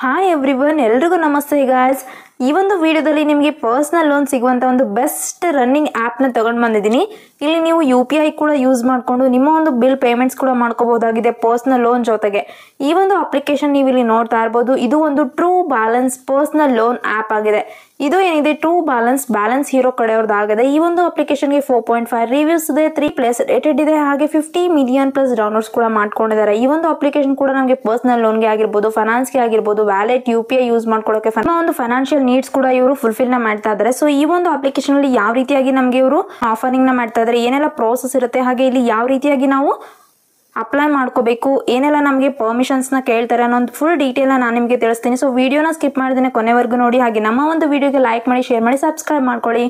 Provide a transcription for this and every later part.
Hi everyone, ಎಲ್ರಿಗೂ ನಮಸ್ತೆ guys. ಈ ಒಂದು ವಿಡಿಯೋದಲ್ಲಿ ನಿಮಗೆ ಪರ್ಸನಲ್ ಲೋನ್ ಸಿಗುವಂಥ ಒಂದು ಬೆಸ್ಟ್ ರನ್ನಿಂಗ್ ಆ್ಯಪ್ನ ತೊಗೊಂಡು ಬಂದಿದ್ದೀನಿ. ಇಲ್ಲಿ ನೀವು UPI ಕೂಡ ಯೂಸ್ ಮಾಡಿಕೊಂಡು ನಿಮ್ಮ ಒಂದು ಬಿಲ್ ಪೇಮೆಂಟ್ಸ್ ಕೂಡ ಮಾಡ್ಕೋಬಹುದಾಗಿದೆ ಪರ್ಸನಲ್ ಲೋನ್ ಜೊತೆಗೆ. ಈ ಒಂದು ಅಪ್ಲಿಕೇಶನ್ ನೀವು ಇಲ್ಲಿ ನೋಡ್ತಾ ಇರ್ಬೋದು. ಇದು ಒಂದು true balance personal loan app ಆಗಿದೆ. ಇದು ಏನಿದೆ ಟ್ರೂ ಬ್ಯಾಲೆನ್ಸ್ ಹೀರೋ ಕಡೆಯವ್ರದ್ದಾಗಿದೆ. ಈ ಒಂದು ಅಪ್ಲಿಕೇಶನ್ಗೆ 4.5 ರಿವ್ಯೂಸ್ ಇದೆ, 3+ ರೇಟೆಡ್ ಇದೆ, ಹಾಗೆ 50 ಮಿಲಿಯನ್ ಪ್ಲಸ್ ಡೌನ್ಲೋಡ್ಸ್ ಕೂಡ ಮಾಡ್ಕೊಂಡಿದ್ದಾರೆ. ಈ ಒಂದು ಅಪ್ಲಿಕೇಶನ್ ಕೂಡ ನಮಗೆ ಪರ್ಸನಲ್ ಲೋನ್ಗೆ ಆಗಿರ್ಬೋದು, ಫೈನಾನ್ಸ್ಗೆ ಆಗಿರ್ಬೋದು, ವ್ಯಾಲೆಟ್ UPI ಯೂಸ್ ಮಾಡ್ಕೊಳ್ಳೋಕೆ ಒಂದು ಫೈನಾನ್ಷಿಯಲ್ ನೀಡ್ಸ್ ಕೂಡ ಇವರು ಫುಲ್ಫಿಲ್ ನ ಮಾಡ್ತಾ ಇದ್ದಾರೆ. ಸೊ ಈ ಒಂದು ಅಪ್ಲಿಕೇಶನ್ ಅಲ್ಲಿ ಯಾವ ರೀತಿಯಾಗಿ ನಮಗೆ ಇವರು ಆಫರಿಂಗ್ ನ ಮಾಡ್ತಾ ಇದ್ದಾರೆ, ಏನೆಲ್ಲ ಪ್ರೋಸೆಸ್ ಇರುತ್ತೆ, ಹಾಗೆ ಇಲ್ಲಿ ಯಾವ ರೀತಿಯಾಗಿ ನಾವು ಅಪ್ಲೈ ಮಾಡ್ಕೋಬೇಕು, ಏನೆಲ್ಲ ನಮಗೆ ಪರ್ಮಿಷನ್ಸ್ ನ ಕೇಳ್ತಾರೆ ಅನ್ನೋ ಒಂದು ಫುಲ್ ಡೀಟೇಲ್ ನಾನು ನಿಮಗೆ ತಿಳಿಸ್ತೀನಿ. ಸೊ ವಿಡಿಯೋನ ಸ್ಕಿಪ್ ಮಾಡಿದ್ರೆ ಕೊನೆವರೆಗೂ ನೋಡಿ, ಹಾಗೆ ನಮ್ಮ ಒಂದು ವಿಡಿಯೋಗೆ ಲೈಕ್ ಮಾಡಿ, ಶೇರ್ ಮಾಡಿ, ಸಬ್ಸ್ಕ್ರೈಬ್ ಮಾಡ್ಕೊಳ್ಳಿ.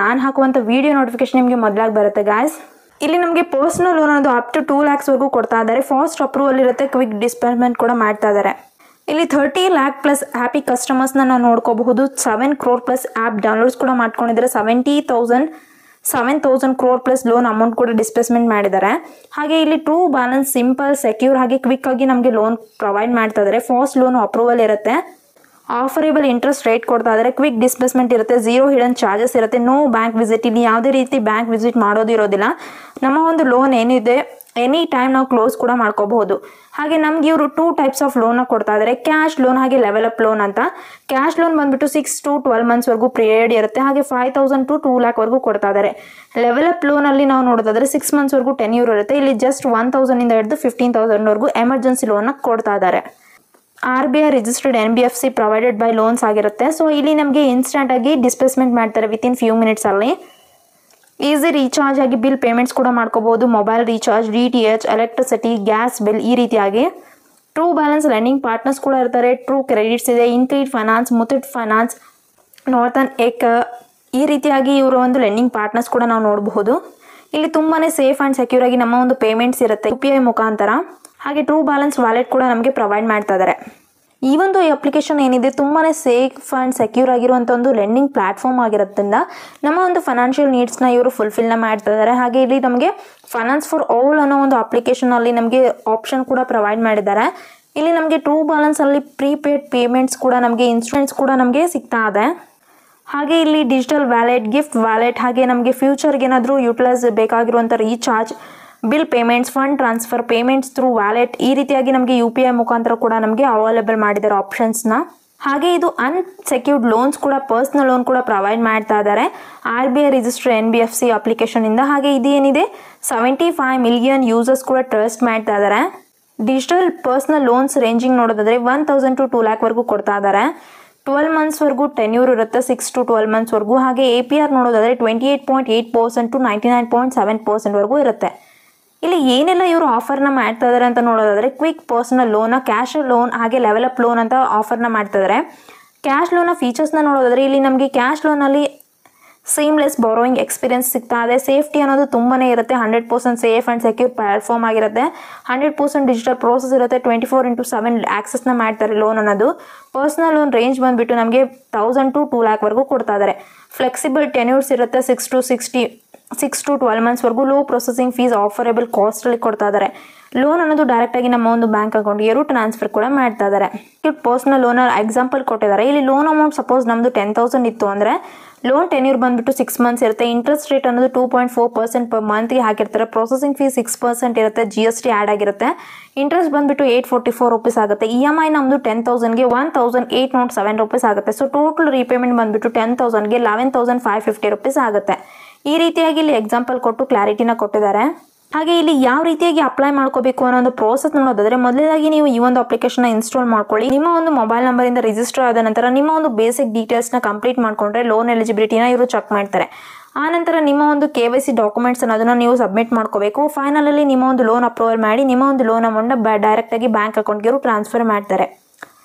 ನಾನು ಹಾಕುವಂತ ವಿಡಿಯೋ ನೋಟಿಫಿಕೇಶನ್ ನಿಮಗೆ ಮೊದಲಾಗಿ ಬರುತ್ತೆ ಗಾಯ್ಸ್. ಇಲ್ಲಿ ನಮಗೆ ಪರ್ಸನಲ್ ಲೋನ್ ಅನ್ನೋದು ಅಪ್ ಟು 2 lakhs ವರೆಗೂ ಕೊಡ್ತಾ ಇದ್ದಾರೆ. ಫಾಸ್ಟ್ ಅಪ್ರೂವಲ್ ಇರುತ್ತೆ, ಕ್ವಿಕ್ ಡಿಸ್ಬರ್ಸ್ಮೆಂಟ್ ಕೂಡ ಮಾಡ್ತಾ ಇದ್ದಾರೆ. ಇಲ್ಲಿ 30 lakh ಪ್ಲಸ್ ಹ್ಯಾಪಿ ಕಸ್ಟಮರ್ಸ್ನ ನಾವು ನೋಡ್ಕೋಬಹುದು. 7 crore ಪ್ಲಸ್ ಆ್ಯಪ್ ಡೌನ್ಲೋಡ್ಸ್ ಕೂಡ ಮಾಡ್ಕೊಂಡಿದ್ದಾರೆ. 7,000 crore ಪ್ಲಸ್ ಲೋನ್ ಅಮೌಂಟ್ ಕೂಡ ಡಿಸ್ಬರ್ಸ್ಮೆಂಟ್ ಮಾಡಿದ್ದಾರೆ. ಹಾಗೆ ಇಲ್ಲಿ ಟ್ರೂ ಬ್ಯಾಲೆನ್ಸ್ ಸಿಂಪಲ್, ಸೆಕ್ಯೂರ್ ಹಾಗೆ ಕ್ವಿಕ್ ಆಗಿ ನಮಗೆ ಲೋನ್ ಪ್ರೊವೈಡ್ ಮಾಡ್ತಾ ಇದ್ದಾರೆ. ಫಾಸ್ಟ್ ಲೋನ್ ಅಪ್ರೂವಲ್ ಇರುತ್ತೆ, ಆಫರೇಬಲ್ ಇಂಟ್ರೆಸ್ಟ್ ರೇಟ್ ಕೊಡ್ತಾ ಇದ್ದಾರೆ, ಕ್ವಿಕ್ ಡಿಸ್ಬರ್ಸ್ಮೆಂಟ್ ಇರುತ್ತೆ, 0 ಹಿಡನ್ ಚಾರ್ಜಸ್ ಇರುತ್ತೆ, ನೋ ಬ್ಯಾಂಕ್ ವಿಸಿಟ್. ಇಲ್ಲಿ ಯಾವುದೇ ರೀತಿ ಬ್ಯಾಂಕ್ ವಿಸಿಟ್ ಮಾಡೋದು ಇರೋದಿಲ್ಲ. ನಮ್ಮ ಒಂದು ಲೋನ್ ಏನಿದೆ ಎನಿ ಟೈಮ್ ನಾವು ಕ್ಲೋಸ್ ಕೂಡ ಮಾಡ್ಕೋಬಹುದು. ಹಾಗೆ ನಮ್ಗೆ ಇವರು 2 types ಆಫ್ ಲೋನ್ ಕೊಡ್ತಾ ಇದ್ದಾರೆ, ಕ್ಯಾಶ್ ಲೋನ್ ಹಾಗೆ ಲೆವೆಲ್ ಅಪ್ ಲೋನ್ ಅಂತ. ಕ್ಯಾಶ್ ಲೋನ್ ಬಂದ್ಬಿಟ್ಟು 6 to 12 months ವರೆಗೂ ಪೀರಿಯಡ್ ಇರುತ್ತೆ, ಹಾಗೆ 5,000 to 2 lakh ವರೆಗೂ ಕೊಡ್ತಾ ಇದ್ದಾರೆ. ಲೆವೆಲ್ ಅಪ್ ಲೋನ್ ಅಲ್ಲಿ ನಾವು ನೋಡೋದಾದ್ರೆ 6 months ವರೆಗೂ ಟೆನ್ಯೂರ್ ಇರುತ್ತೆ. ಇಲ್ಲಿ ಜಸ್ಟ್ 1,000 ಇಂದ ಹಿಡಿದು 15,000 ವರೆಗೂ ಎಮರ್ಜೆನ್ಸಿ ಲೋನ್ ಕೊಡ್ತಾ ಇದ್ದಾರೆ. RBI registered NBFC provided by loans ಆಗಿರುತ್ತೆ. ಸೊ ಇಲ್ಲಿ ನಮಗೆ ಇನ್ಸ್ಟೆಂಟ್ ಆಗಿ ಡಿಸ್ಬರ್ಸ್ಮೆಂಟ್ ಮಾಡ್ತಾರೆ ವಿತಿನ್ ಫ್ಯೂ ಮಿನಿಟ್ಸ್ ಅಲ್ಲಿ. ಈಸಿ ರೀಚಾರ್ಜ್ ಆಗಿ ಬಿಲ್ ಪೇಮೆಂಟ್ಸ್ ಕೂಡ ಮಾಡ್ಕೋಬಹುದು, mobile recharge, DTH, electricity, gas bill, ಈ ರೀತಿಯಾಗಿ. ಟ್ರೂ ಬ್ಯಾಲೆನ್ಸ್ ಲೆಂಡಿಂಗ್ ಪಾರ್ಟ್ನರ್ಸ್ ಕೂಡ ಇರ್ತಾರೆ. ಟ್ರೂ ಕ್ರೆಡಿಟ್ಸ್ ಇದೆ, ಇನ್ಕ್ರೀಡ್ ಫೈನಾನ್ಸ್, ಮುಥೂಟ್ ಫೈನಾನ್ಸ್, ನಾರ್ತನ್ ಏಕ್, ಈ ರೀತಿಯಾಗಿ ಇವರ ಒಂದು ಲೆಂಡಿಂಗ್ ಪಾರ್ಟ್ನರ್ಸ್ ಕೂಡ ನಾವು ನೋಡಬಹುದು. ಇಲ್ಲಿ ತುಂಬಾನೇ ಸೇಫ್ ಅಂಡ್ ಸೆಕ್ಯೂರ್ ಆಗಿ ನಮ್ಮ ಒಂದು ಪೇಮೆಂಟ್ಸ್ ಇರುತ್ತೆ UPI ಮುಖಾಂತರ. ಹಾಗೆ ಟ್ರೂ ಬ್ಯಾಲೆನ್ಸ್ ವ್ಯಾಲೆಟ್ ಕೂಡ ನಮಗೆ ಪ್ರೊವೈಡ್ ಮಾಡ್ತಾ ಇದ್ದಾರೆ. ಈ ಒಂದು ಅಪ್ಲಿಕೇಶನ್ ಏನಿದೆ ತುಂಬಾನೇ ಸೇಫ್ ಅಂಡ್ ಸೆಕ್ಯೂರ್ ಆಗಿರುವಂಥ ಒಂದು ಲೆಂಡಿಂಗ್ ಪ್ಲಾಟ್ಫಾರ್ಮ್ ಆಗಿರೋದ್ರಿಂದ ನಮ್ಮ ಒಂದು ಫೈನಾನ್ಷಿಯಲ್ ನೀಡ್ಸ್ನ ಇವರು ಫುಲ್ಫಿಲ್ನ ಮಾಡ್ತಾ ಇದ್ದಾರೆ. ಹಾಗೆ ಇಲ್ಲಿ ನಮಗೆ ಫೈನಾನ್ಸ್ ಫಾರ್ ಆಲ್ ಅನ್ನೋ ಒಂದು ಅಪ್ಲಿಕೇಶನ್ ಅಲ್ಲಿ ನಮಗೆ ಆಪ್ಷನ್ ಕೂಡ ಪ್ರೊವೈಡ್ ಮಾಡಿದ್ದಾರೆ. ಇಲ್ಲಿ ನಮಗೆ ಟ್ರೂ ಬ್ಯಾಲೆನ್ಸ್ ಅಲ್ಲಿ ಪ್ರೀಪೇಡ್ ಪೇಮೆಂಟ್ಸ್ ಕೂಡ ನಮಗೆ ಇನ್ಸ್ಟೂರೆನ್ಸ್ ಕೂಡ ನಮಗೆ ಸಿಗ್ತಾ ಇದೆ. ಹಾಗೆ ಇಲ್ಲಿ ಡಿಜಿಟಲ್ ವ್ಯಾಲೆಟ್, ಗಿಫ್ಟ್ ವ್ಯಾಲೆಟ್, ಹಾಗೆ ನಮಗೆ ಫ್ಯೂಚರ್ಗೆ ಏನಾದರೂ ಯೂಟಿಲೈಸ್ ಬೇಕಾಗಿರುವಂಥ recharge, bill payments, fund transfer, payments through wallet, ಈ ರೀತಿಯಾಗಿ ನಮಗೆ UPI ಮುಖಾಂತರ ಕೂಡ ನಮಗೆ ಅವೈಲೇಬಲ್ ಮಾಡಿದ್ದಾರೆ ಆಪ್ಷನ್ಸ್ನ. ಹಾಗೆ ಇದು ಅನ್ಸೆಕ್ಯೂರ್ಡ್ ಲೋನ್ಸ್ ಕೂಡ, ಪರ್ಸನಲ್ ಲೋನ್ ಕೂಡ ಪ್ರೊವೈಡ್ ಮಾಡ್ತಾ ಇದ್ದಾರೆ RBI ರಿಜಿಸ್ಟರ್ಡ್ NBFC ಅಪ್ಲಿಕೇಶನ್ ಇಂದ. ಹಾಗೆ ಇದೇನಿದೆ 75 ಮಿಲಿಯನ್ ಯೂಸರ್ಸ್ ಕೂಡ ಟ್ರಸ್ಟ್ ಮಾಡ್ತಾ ಇದ್ದಾರೆ. ಡಿಜಿಟಲ್ ಪರ್ಸನಲ್ ಲೋನ್ಸ್ ರೇಂಜಿಂಗ್ ನೋಡೋದಾದ್ರೆ 1,000 to 2 lakh ವರೆಗೂ ಕೊಡ್ತಾ ಇದ್ದಾರೆ. 12 months ವರೆಗೂ ಟೆನ್ಯೂರ್ ಇರುತ್ತೆ, 6 to 12 months ವರೆಗೂ. ಹಾಗೆ APR ನೋಡೋದಾದ್ರೆ 28.8% to 99.7% ವರೆಗೂ ಇರುತ್ತೆ. ಇಲ್ಲಿ ಏನೆಲ್ಲ ಇವರು ಆಫರ್ನ ಮಾಡ್ತಾ ಇದ್ದಾರೆ ಅಂತ ನೋಡೋದಾದ್ರೆ quick personal loan, cash loan, ಹಾಗೆ ಲೆವೆಲ್ ಅಪ್ ಲೋನ್ ಅಂತ ಆಫರ್ನ ಮಾಡ್ತಾ ಇದ್ದಾರೆ. ಕ್ಯಾಶ್ ಲೋನ್ನ ಫೀಚರ್ಸ್ನ ನೋಡೋದಾದ್ರೆ ಇಲ್ಲಿ ನಮಗೆ ಕ್ಯಾಶ್ ಲೋನಲ್ಲಿ ಸೀಮ್ಲೆಸ್ ಬಾರೋಯಿಂಗ್ ಎಕ್ಸ್ಪೀರಿಯನ್ಸ್ ಸಿಗ್ತಾ ಇದೆ. ಸೇಫ್ಟಿ ಅನ್ನೋದು ತುಂಬಾನೇ ಇರುತ್ತೆ, 100% ಸೇಫ್ ಆ್ಯಂಡ್ ಸೆಕ್ಯೂರ್ ಪ್ಲಾಟ್ಫಾರ್ಮ್ ಆಗಿರುತ್ತೆ. 100% ಡಿಜಿಟಲ್ ಪ್ರೋಸೆಸ್ ಇರುತ್ತೆ, 24/7 ಆಕ್ಸೆಸ್ನ ಮಾಡ್ತಾರೆ ಲೋನ್ ಅನ್ನೋದು. ಪರ್ಸನಲ್ ಲೋನ್ ರೇಂಜ್ ಬಂದುಬಿಟ್ಟು ನಮಗೆ 1,000 to 2 lakh ವರೆಗೂ ಕೊಡ್ತಾ ಇದ್ದಾರೆ. ಫ್ಲೆಕ್ಸಿಬಲ್ ಟೆನ್ಯೂರ್ಸ್ ಇರುತ್ತೆ, 6 to 12 months ವರೆಗೂ. ಲೋ ಪ್ರೊಸೆಸಿಂಗ್ ಫೀಸ್, ಆಫರೇಬಲ್ ಕಾಸ್ಟ್ ಅಲ್ಲಿ ಕೊಡ್ತಾ ಇದ್ದಾರೆ. ಲೋನ್ ಅನ್ನೋದು ಡೈರೆಕ್ಟ್ ಆಗಿ ನಮ್ಮ ಒಂದು ಬ್ಯಾಂಕ್ ಅಕೌಂಟ್ಗೆ ಟ್ರಾನ್ಸ್ಫರ್ ಕೂಡ ಮಾಡ್ತಾ ಇದ್ದಾರೆ. ಪರ್ಸನಲ್ ಲೋನ್ ಎಕ್ಸಾಂಪಲ್ ಕೊಟ್ಟಿದ್ದಾರೆ. ಇಲ್ಲಿ ಲೋನ್ ಅಮೌಂಟ್ ಸಪೋಸ್ ನಮ್ದು 10,000 ಇತ್ತು ಅಂದ್ರೆ ಲೋನ್ ಟೆನ್ಯೂರ್ ಬಂದ್ಬಿಟ್ಟು 6 months ಇರುತ್ತೆ. ಇಂಟ್ರೆಸ್ಟ್ ರೇಟ್ ಅನ್ನೋದು 2.4% ಪರ್ ಮಂತ್ಗೆ ಹಾಕಿರ್ತಾರೆ. ಪ್ರೊಸೆಸಿಂಗ್ ಫೀಸ್ 6% ಇರುತ್ತೆ, GST ಆ್ಯಡ್ ಆಗಿರುತ್ತೆ. ಇಂಟ್ರೆಸ್ಟ್ ಬಂದ್ಬಿಟ್ಟು 844 rupees ಆಗುತ್ತೆ. EMI ನಮ್ದು 10,000ಗೆ 1,807 rupees ಆಗುತ್ತೆ. ಸೊ ಟೋಟಲ್ ರೀಪೇಮೆಂಟ್ ಬಂದ್ಬಿಟ್ಟು 10,000ಗೆ 11,550 rupees ಆಗುತ್ತೆ. ಈ ರೀತಿಯಾಗಿ ಇಲ್ಲಿ ಎಕ್ಸಾಂಪಲ್ ಕೊಟ್ಟು ಕ್ಲಾರಿಟಿನ ಕೊಟ್ಟಿದ್ದಾರೆ. ಹಾಗೆ ಇಲ್ಲಿ ಯಾವ ರೀತಿಯಾಗಿ ಅಪ್ಲೈ ಮಾಡ್ಕೋಬೇಕು ಅನ್ನೋ ಒಂದು ಪ್ರೋಸೆಸ್ ನೋಡೋದಾದ್ರೆ ಮೊದಲಾಗಿ ನೀವು ಈ ಒಂದು ಅಪ್ಲಿಕೇಶನ್ ಇನ್ಸ್ಟಾಲ್ ಮಾಡ್ಕೊಳ್ಳಿ. ನಿಮ್ಮ ಒಂದು ಮೊಬೈಲ್ ನಂಬರ್ ಇಂದ ರಿಜಿಸ್ಟರ್ ಆದ ನಂತರ ನಿಮ್ಮ ಒಂದು ಬೇಸಿಕ್ ಡೀಟೇಲ್ಸ್ನ ಕಂಪ್ಲೀಟ್ ಮಾಡ್ಕೊಂಡ್ರೆ ಲೋನ್ ಎಲಿಜಿಬಿಲಿಟಿನ ಇವರು ಚೆಕ್ ಮಾಡ್ತಾರೆ. ಆ ನಂತರ ನಿಮ್ಮ ಒಂದು KYC ಡಾಕ್ಯುಮೆಂಟ್ಸ್ ಅನ್ನೋದನ್ನ ನೀವು ಸಬ್ಮಿಟ್ ಮಾಡ್ಕೋಬೇಕು. ಫೈನಲ್ ಅಲ್ಲಿ ನಿಮ್ಮ ಒಂದು ಲೋನ್ ಅಪ್ರೂವಲ್ ಮಾಡಿ ನಿಮ್ಮ ಒಂದು ಲೋನ್ ಅಮೌಂಟ್ ಡೈರೆಕ್ಟ್ ಆಗಿ ಬ್ಯಾಂಕ್ ಅಕೌಂಟ್ಗೆ ಇವರು ಟ್ರಾನ್ಸ್ಫರ್ ಮಾಡ್ತಾರೆ.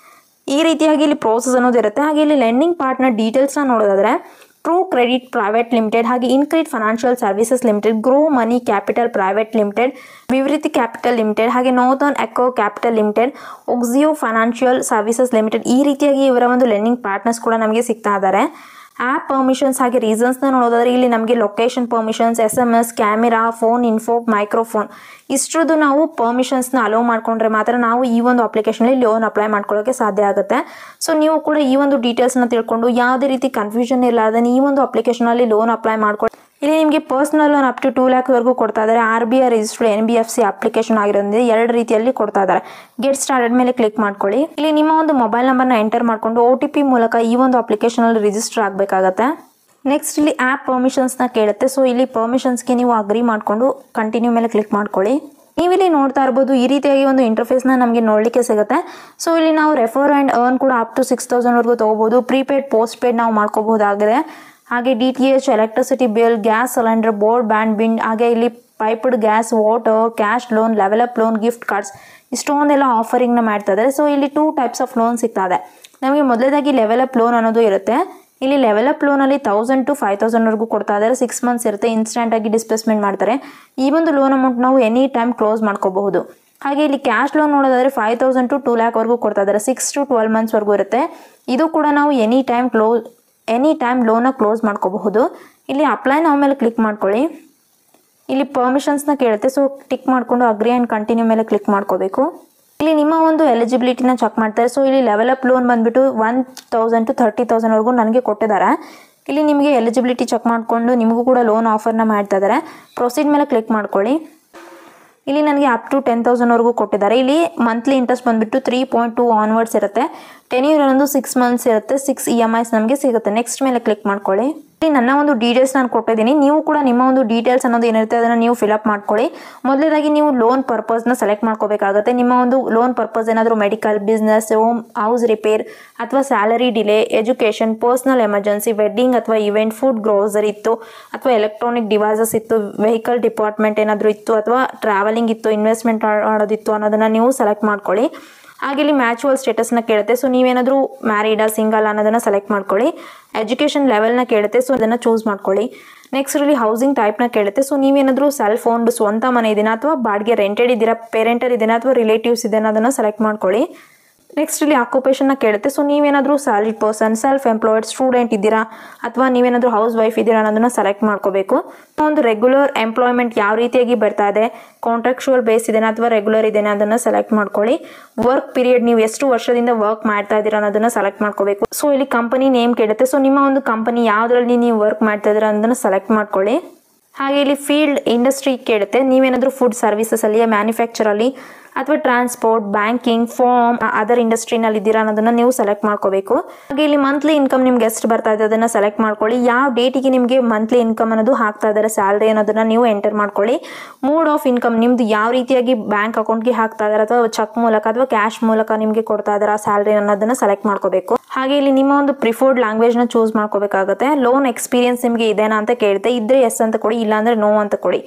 ಈ ರೀತಿಯಾಗಿ ಇಲ್ಲಿ ಪ್ರೋಸೆಸ್ ಅನ್ನೋದು ಇರುತ್ತೆ. ಹಾಗೆ ಇಲ್ಲಿ ಲೆಂಡಿಂಗ್ ಪಾರ್ಟ್ನರ್ ಡೀಟೇಲ್ಸ್ನ ನೋಡೋದಾದ್ರೆ ಟ್ರೂ ಕ್ರೆಡಿಟ್ ಪ್ರೈವೇಟ್ ಲಿಮಿಟೆಡ್, ಹಾಗೆ InCred financial services limited, grow money capital private limited, Vivriti capital limited, ಹಾಗೆ northern echo capital limited, Oxyzo financial services limited, ಈ ರೀತಿಯಾಗಿ ಇವರ ಒಂದು ಲೆಂಡಿಂಗ್ ಪಾರ್ಟ್ನರ್ಸ್ ಕೂಡ ನಮಗೆ ಸಿಗ್ತಾ ಇದ್ದಾರೆ. ಆ್ಯಪ್ ಪರ್ಮಿಷನ್ಸ್ ಹಾಗೆ ರೀಸನ್ಸ್ನ ನೋಡೋದಾದ್ರೆ ಇಲ್ಲಿ ನಮಗೆ location permissions, SMS, camera, phone info, microphone ಇಷ್ಟರದ್ದು ನಾವು ಪರ್ಮಿಷನ್ಸ್ನ ಅಲೋ ಮಾಡ್ಕೊಂಡ್ರೆ ಮಾತ್ರ ನಾವು ಈ ಒಂದು ಅಪ್ಲಿಕೇಶನಲ್ಲಿ ಲೋನ್ ಅಪ್ಲೈ ಮಾಡ್ಕೊಳ್ಳೋಕ್ಕೆ ಸಾಧ್ಯ ಆಗುತ್ತೆ. ಸೊ ನೀವು ಕೂಡ ಈ ಒಂದು ಡೀಟೇಲ್ಸ್ನ ತಿಳ್ಕೊಂಡು ಯಾವುದೇ ರೀತಿ ಕನ್ಫ್ಯೂಷನ್ ಇರಲಾರ್ದೆ ಈ ಒಂದು ಅಪ್ಲಿಕೇಶನಲ್ಲಿ ಲೋನ್ ಅಪ್ಲೈ ಮಾಡ್ಕೊಳ್ಳಿ. ಇಲ್ಲಿ ನಿಮಗೆ ಪರ್ಸನಲ್ ಲೋನ್ ಅಪ್ ಟು 2 lakhವರೆಗೂ ಕೊಡ್ತಾ ಇದ್ದಾರೆ. RBI ರಿಜಿಸ್ಟರ್ಡ್ NBFC ಅಪ್ಲಿಕೇಶನ್ ಆಗಿರೋದ್ರಿಂದ 2 ರೀತಿಯಲ್ಲಿ ಕೊಡ್ತಾ ಇದ್ದಾರೆ. ಗೆಟ್ ಸ್ಟಾರ್ಟೆಡ್ ಮೇಲೆ ಕ್ಲಿಕ್ ಮಾಡ್ಕೊಳ್ಳಿ. ಇಲ್ಲಿ ನಿಮ್ಮ ಒಂದು ಮೊಬೈಲ್ ನಂಬರ್ನ ಎಂಟರ್ ಮಾಡಿಕೊಂಡು OTP ಮೂಲಕ ಈ ಒಂದು ಅಪ್ಲಿಕೇಶನಲ್ಲಿ ರಿಜಿಸ್ಟರ್ ಆಗಬೇಕಾಗತ್ತೆ. ನೆಕ್ಸ್ಟ್ ಇಲ್ಲಿ ಆ್ಯಪ್ ಪರ್ಮಿಷನ್ಸ್ನ ಕೇಳುತ್ತೆ. ಸೊ ಇಲ್ಲಿ ಪರ್ಮಿಷನ್ಸ್ಗೆ ನೀವು ಅಗ್ರಿ ಮಾಡಿಕೊಂಡು ಕಂಟಿನ್ಯೂ ಮೇಲೆ ಕ್ಲಿಕ್ ಮಾಡ್ಕೊಳ್ಳಿ. ನೀವಿಲ್ಲಿ ನೋಡ್ತಾ ಇರ್ಬೋದು ಈ ರೀತಿಯಾಗಿ ಒಂದು ಇಂಟರ್ಫೇಸ್ನ ನಮಗೆ ನೋಡಲಿಕ್ಕೆ ಸಿಗುತ್ತೆ. ಸೊ ಇಲ್ಲಿ ನಾವು ರೆಫರ್ ಆ್ಯಂಡ್ ಅರ್ನ್ ಕೂಡ ಅಪ್ ಟು 6,000ವರೆಗೂ ತೊಗೋಬೋದು. ಪ್ರೀಪೇಡ್ ಪೋಸ್ಟ್ ಪೇಡ್ ನಾವು ಮಾಡ್ಕೋಬಹುದಾಗಿದೆ. ಹಾಗೆ DTH, electricity bill, gas cylinder, broadband bill, ಹಾಗೆ ಇಲ್ಲಿ piped gas, water, cash loan, level up loan, gift cards ಇಷ್ಟೊಂದೆಲ್ಲ ಆಫರಿಂಗ್ನ ಮಾಡ್ತಾ ಇದ್ದಾರೆ. ಸೊ ಇಲ್ಲಿ 2 types ಆಫ್ ಲೋನ್ ಸಿಗ್ತಾ ಇದೆ. ನಮಗೆ ಮೊದಲೇದಾಗಿ ಲೆವೆಲ್ ಅಪ್ ಲೋನ್ ಅನ್ನೋದು ಇರುತ್ತೆ. ಇಲ್ಲಿ ಲೆವೆಲ್ ಅಪ್ ಲೋನಲ್ಲಿ 1,000 to 5,000ವರೆಗೂ ಕೊಡ್ತಾ ಇದ್ದಾರೆ. 6 months ಇರುತ್ತೆ. ಇನ್ಸ್ಟೆಂಟಾಗಿ ಡಿಸ್ಪ್ಲೇಸ್ಮೆಂಟ್ ಮಾಡ್ತಾರೆ. ಈ ಒಂದು ಲೋನ್ ಅಮೌಂಟ್ ನಾವು ಎನಿ ಟೈಮ್ ಕ್ಲೋಸ್ ಮಾಡ್ಕೋಬಹುದು. ಹಾಗೆ ಇಲ್ಲಿ ಕ್ಯಾಶ್ ಲೋನ್ ನೋಡೋದಾದ್ರೆ 5,000 to 2 lakhವರೆಗೂ ಕೊಡ್ತಾ ಇದ್ದಾರೆ. 6 to 12 monthsವರೆಗೂ ಇರುತ್ತೆ. ಇದು ಕೂಡ ನಾವು ಎನಿ ಟೈಮ್ ಲೋನ ಕ್ಲೋಸ್ ಮಾಡ್ಕೋಬಹುದು. ಇಲ್ಲಿ ಅಪ್ಲೈ ನಾವು ಮೇಲೆ ಕ್ಲಿಕ್ ಮಾಡ್ಕೊಳ್ಳಿ. ಇಲ್ಲಿ ಪರ್ಮಿಷನ್ಸ್ನ ಕೇಳುತ್ತೆ. ಸೊ ಟಿಕ್ ಮಾಡಿಕೊಂಡು ಅಗ್ರಿ ಆ್ಯಂಡ್ ಕಂಟಿನ್ಯೂ ಮೇಲೆ ಕ್ಲಿಕ್ ಮಾಡ್ಕೋಬೇಕು. ಇಲ್ಲಿ ನಿಮ್ಮ ಒಂದು ಎಲಿಜಿಬಿಲಿಟಿನ ಚೆಕ್ ಮಾಡ್ತಾರೆ. ಸೊ ಇಲ್ಲಿ ಲೆವೆಲ್ ಅಪ್ ಲೋನ್ ಬಂದುಬಿಟ್ಟು 1,000 to 30,000ವರೆಗೂ ನನಗೆ ಕೊಟ್ಟಿದ್ದಾರೆ. ಇಲ್ಲಿ ನಿಮಗೆ ಎಲಿಜಿಬಿಲಿಟಿ ಚೆಕ್ ಮಾಡಿಕೊಂಡು ನಿಮಗೂ ಕೂಡ ಲೋನ್ ಆಫರ್ನ ಮಾಡ್ತಾ ಇದ್ದಾರೆ. ಪ್ರೊಸೀಡ್ ಮೇಲೆ ಕ್ಲಿಕ್ ಮಾಡ್ಕೊಳ್ಳಿ. ಇಲ್ಲಿ ನನಗೆ ಅಪ್ ಟು 10,000ವರೆಗೂ ಕೊಟ್ಟಿದ್ದಾರೆ. ಇಲ್ಲಿ ಮಂತ್ಲಿ ಇಂಟ್ರೆಸ್ಟ್ ಬಂದುಬಿಟ್ಟು 3.2 ಆನ್ವರ್ಡ್ಸ್ ಇರುತ್ತೆ. ಟೆನ್ಯೂರ್ ಅನ್ನೋದು 6 months ಇರುತ್ತೆ. 6 EMIs ನಮಗೆ ಸಿಗುತ್ತೆ. ನೆಕ್ಸ್ಟ್ ಮೇಲೆ ಕ್ಲಿಕ್ ಮಾಡ್ಕೊಳ್ಳಿ. ಇಲ್ಲಿ ನನ್ನ ಒಂದು ಡೀಟೇಲ್ಸ್ ನಾನು ಕೊಟ್ಟಿದ್ದೀನಿ. ನೀವು ಕೂಡ ನಿಮ್ಮ ಒಂದು ಡೀಟೇಲ್ಸ್ ಅನ್ನೋದು ಏನಿರುತ್ತೆ ಅದನ್ನು ನೀವು ಫಿಲಪ್ ಮಾಡ್ಕೊಳ್ಳಿ. ಮೊದಲೇದಾಗಿ ನೀವು ಲೋನ್ ಪರ್ಪಸ್ನ ಸೆಲೆಕ್ಟ್ ಮಾಡ್ಕೋಬೇಕಾಗುತ್ತೆ. ನಿಮ್ಮ ಒಂದು ಲೋನ್ ಪರ್ಪಸ್ ಏನಾದರೂ medical, business, home, house repair ಅಥವಾ salary delay, education, personal emergency, wedding ಅಥವಾ ಇವೆಂಟ್, ಫುಡ್, ಗ್ರೋಸರಿ ಇತ್ತು ಅಥವಾ ಎಲೆಕ್ಟ್ರಾನಿಕ್ ಡಿವೈಸಸ್ ಇತ್ತು, ವೆಹಿಕಲ್ ಡಿಪಾರ್ಟ್ಮೆಂಟ್ ಏನಾದರೂ ಇತ್ತು ಅಥವಾ ಟ್ರಾವೆಲಿಂಗ್ ಇತ್ತು, ಇನ್ವೆಸ್ಟ್ಮೆಂಟ್ ಮಾಡೋದಿತ್ತು ಅನ್ನೋದನ್ನು ನೀವು ಸೆಲೆಕ್ಟ್ ಮಾಡ್ಕೊಳ್ಳಿ. ಹಾಗೆ ಇಲ್ಲಿ ಮ್ಯಾಚುವಲ್ ಸ್ಟೇಟಸ್ನ ಕೇಳುತ್ತೆ. ಸೊ ನೀವೇನಾದರೂ ಮ್ಯಾರಿಡಾ, ಸಿಂಗಲ್ ಅನ್ನೋದನ್ನು ಸೆಲೆಕ್ಟ್ ಮಾಡ್ಕೊಳ್ಳಿ. ಎಜುಕೇಷನ್ ಲೆವೆಲ್ನ ಕೇಳುತ್ತೆ. ಸೊ ಅದನ್ನು ಚೂಸ್ ಮಾಡ್ಕೊಳ್ಳಿ. ನೆಕ್ಸ್ಟ್ ಇಲ್ಲಿ ಹೌಸಿಂಗ್ ಟೈಪ್ನ ಕೇಳುತ್ತೆ. ಸೊ ನೀವೇನಾದರೂ ಸೆಲ್ಫ್ ಓನ್ಡ್ ಸ್ವಂತ ಮನೆ ಇದೀನಾ ಅಥವಾ ಬಾಡಿಗೆ ರೆಂಟೆಡ್ ಇದ್ದೀರಾ, ಪೇರೆಂಟರ್ ಇದೀನಾ ಅಥವಾ ರಿಲೇಟಿವ್ಸ್ ಇದೆನಾ ಅದನ್ನು ಸೆಲೆಕ್ಟ್ ಮಾಡ್ಕೊಳ್ಳಿ. ನೆಕ್ಸ್ಟ್ ಇಲ್ಲಿ ಆಕ್ಯುಪೇಷನ್ನ ಕೇಳುತ್ತೆ. ಸೊ ನೀವೇನಾದರೂ salaried person, self employed, student ಇದ್ದೀರಾ ಅಥವಾ ನೀವೇನಾದರೂ ಹೌಸ್ ವೈಫ್ ಇದ್ದೀರಾ ಅನ್ನೋದನ್ನ ಸೆಲೆಕ್ಟ್ ಮಾಡ್ಕೋಬೇಕು. ಒಂದು ರೆಗ್ಯುಲರ್ ಎಂಪ್ಲಾಯ್ಮೆಂಟ್ ಯಾವ ರೀತಿಯಾಗಿ ಬರ್ತಾ ಇದೆ, ಕಾಂಟ್ರಾಕ್ಚುವಲ್ ಬೇಸ್ ಇದೆನಾ ಅಥವಾ ರೆಗ್ಯುಲರ್ ಇದೆನಾ ಅದನ್ನು ಸೆಲೆಕ್ಟ್ ಮಾಡ್ಕೊಳ್ಳಿ. ವರ್ಕ್ ಪೀರಿಯಡ್ ನೀವು ಎಷ್ಟು ವರ್ಷದಿಂದ ವರ್ಕ್ ಮಾಡ್ತಾ ಇದ್ದೀರಾ ಅನ್ನೋದನ್ನ ಸೆಲೆಕ್ಟ್ ಮಾಡ್ಕೋಬೇಕು. ಸೊ ಇಲ್ಲಿ ಕಂಪನಿ ನೇಮ್ ಕೇಳುತ್ತೆ. ಸೊ ನಿಮ್ಮ ಒಂದು ಕಂಪನಿ ಯಾವುದರಲ್ಲಿ ನೀವು ವರ್ಕ್ ಮಾಡ್ತಾ ಇದ್ದೀರಾ ಅನ್ನೋದನ್ನ ಸೆಲೆಕ್ಟ್ ಮಾಡ್ಕೊಳ್ಳಿ. ಹಾಗೆ ಇಲ್ಲಿ ಫೀಲ್ಡ್ ಇಂಡಸ್ಟ್ರಿ ಕೇಳುತ್ತೆ. ನೀವೇನಾದರೂ ಫುಡ್ ಸರ್ವಿಸಸ್ ಅಲ್ಲಿ, ಮ್ಯಾನುಫ್ಯಾಕ್ಚರ್ ಅಲ್ಲಿ ಅಥವಾ ಟ್ರಾನ್ಸ್ಪೋರ್ಟ್, ಬ್ಯಾಂಕಿಂಗ್, ಫಾರ್ಮ್, ಅದರ್ ಇಂಡಸ್ಟ್ರಿನಲ್ಲಿ ಇದ್ದೀರಾ ಅನ್ನೋದನ್ನ ನೀವು ಸೆಲೆಕ್ಟ್ ಮಾಡ್ಕೋಬೇಕು. ಹಾಗೆ ಇಲ್ಲಿ ಮಂತ್ಲಿ ಇನ್ಕಮ್ ನಿಮ್ಗೆ ಎಷ್ಟು ಬರ್ತಾ ಇದೆ ಅದನ್ನ ಸೆಲೆಕ್ಟ್ ಮಾಡ್ಕೊಳ್ಳಿ. ಯಾವ ಡೇಟಿಗೆ ನಿಮಗೆ ಮಂತ್ಲಿ ಇನ್ಕಮ್ ಅನ್ನೋದು ಹಾಕ್ತಾ ಇದ್ದಾರೆ ಸ್ಯಾಲರಿ ಅನ್ನೋದನ್ನ ನೀವು ಎಂಟರ್ ಮಾಡ್ಕೊಳ್ಳಿ. ಮೋಡ್ ಆಫ್ ಇನ್ಕಮ್ ನಿಮ್ದು ಯಾವ ರೀತಿಯಾಗಿ ಬ್ಯಾಂಕ್ ಅಕೌಂಟ್ಗೆ ಹಾಕ್ತಾ ಇದ್ದಾರೆ ಅಥವಾ ಚೆಕ್ ಮೂಲಕ ಅಥವಾ ಕ್ಯಾಶ್ ಮೂಲಕ ನಿಮಗೆ ಕೊಡ್ತಾ ಇದ್ದಾರೆ ಆ ಸ್ಯಾಲರಿ ಅನ್ನೋದನ್ನ ಸೆಲೆಕ್ಟ್ ಮಾಡ್ಕೋಬೇಕು. ಹಾಗೆ ಇಲ್ಲಿ ನಿಮ್ಮ ಒಂದು ಪ್ರಿಫರ್ಡ್ ಲ್ಯಾಂಗ್ವೇಜ್ನ ಚೂಸ್ ಮಾಡ್ಕೋಬೇಕಾಗುತ್ತೆ. ಲೋನ್ ಎಕ್ಸ್ಪೀರಿಯನ್ಸ್ ನಿಮಗೆ ಇದೆನಾ ಅಂತ ಕೇಳುತ್ತೆ. ಇದ್ರೆ ಎಸ್ ಅಂತ ಕೊಡಿ, ಇಲ್ಲಾಂದ್ರೆ ನೋ ಅಂತ ಕೊಡಿ.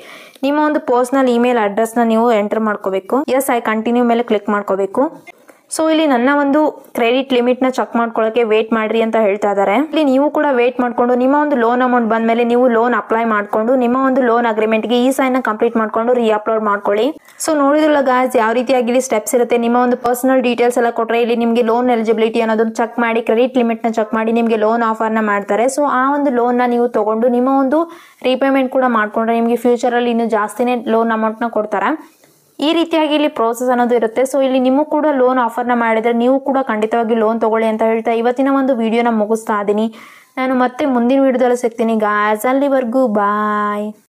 ನಿಮ್ಮ ಒಂದು ಪರ್ಸನಲ್ ಇಮೇಲ್ ಅಡ್ರೆಸ್ನ ನೀವು ಎಂಟರ್ ಮಾಡ್ಕೋಬೇಕು. ಎಸ್ ಐ ಕಂಟಿನ್ಯೂ ಮೇಲೆ ಕ್ಲಿಕ್ ಮಾಡ್ಕೋಬೇಕು. ಸೊ ಇಲ್ಲಿ ನನ್ನ ಒಂದು ಕ್ರೆಡಿಟ್ ಲಿಮಿಟ್ನ ಚೆಕ್ ಮಾಡ್ಕೊಳ್ಳೋಕೆ ವೇಟ್ ಮಾಡ್ರಿ ಅಂತ ಹೇಳ್ತಾ ಇದ್ದಾರೆ. ಇಲ್ಲಿ ನೀವು ಕೂಡ ವೇಟ್ ಮಾಡ್ಕೊಂಡು ನಿಮ್ಮ ಒಂದು ಲೋನ್ ಅಮೌಂಟ್ ಬಂದ್ಮೇಲೆ ನೀವು ಲೋನ್ ಅಪ್ಲೈ ಮಾಡ್ಕೊಂಡು ನಿಮ್ಮ ಒಂದು ಲೋನ್ ಅಗ್ರಿಮೆಂಟ್ಗೆ ಈ ಸೈನ್ ಕಂಪ್ಲೀಟ್ ಮಾಡ್ಕೊಂಡು ಅಪ್ಲೋಡ್ ಮಾಡ್ಕೊಳ್ಳಿ. ಸೊ ನೋಡಿದ್ರಲ್ಲ ಗಾಯ್ಸ್, ಯಾವ ರೀತಿಯಾಗಿ ಇಲ್ಲಿ ಸ್ಟೆಪ್ಸ್ ಇರುತ್ತೆ. ನಿಮ್ಮ ಒಂದು ಪರ್ಸನಲ್ ಡೀಟೇಲ್ಸ್ ಎಲ್ಲ ಕೊಟ್ಟರೆ ಇಲ್ಲಿ ನಿಮಗೆ ಲೋನ್ ಎಲಿಜಿಬಿಲಿಟಿ ಅನ್ನೋದನ್ನ ಚೆಕ್ ಮಾಡಿ, ಕ್ರೆಡಿಟ್ ಲಿಮಿಟ್ನ ಚೆಕ್ ಮಾಡಿ ನಿಮಗೆ ಲೋನ್ ಆಫರ್ನ ಮಾಡ್ತಾರೆ. ಸೊ ಆ ಒಂದು ಲೋನ್ನ ನೀವು ತಗೊಂಡು ನಿಮ್ಮ ಒಂದು ರೀಪೇಮೆಂಟ್ ಕೂಡ ಮಾಡ್ಕೊಂಡ್ರೆ ನಿಮಗೆ ಫ್ಯೂಚರಲ್ಲಿ ಇನ್ನೂ ಜಾಸ್ತಿನೇ ಲೋನ್ ಅಮೌಂಟ್ನ ಕೊಡ್ತಾರೆ. ಈ ರೀತಿಯಾಗಿ ಇಲ್ಲಿ ಪ್ರೋಸೆಸ್ ಅನ್ನೋದು ಇರುತ್ತೆ. ಸೊ ಇಲ್ಲಿ ನಿಮಗೂ ಕೂಡ ಲೋನ್ ಆಫರ್ನ ಮಾಡಿದ್ರೆ ನೀವು ಕೂಡ ಖಂಡಿತವಾಗಿ ಲೋನ್ ತಗೊಳ್ಳಿ ಅಂತ ಹೇಳ್ತಾ ಇವತ್ತಿನ ಒಂದು ವಿಡಿಯೋನ ಮುಗಿಸ್ತಾ ಇದ್ದೀನಿ. ನಾನು ಮತ್ತೆ ಮುಂದಿನ ವಿಡಿಯೋದಲ್ಲಿ ಸಿಗ್ತೀನಿ ಗಾಯ್ಸ್. ಅಲ್ಲಿವರೆಗೂ ಬಾಯ್.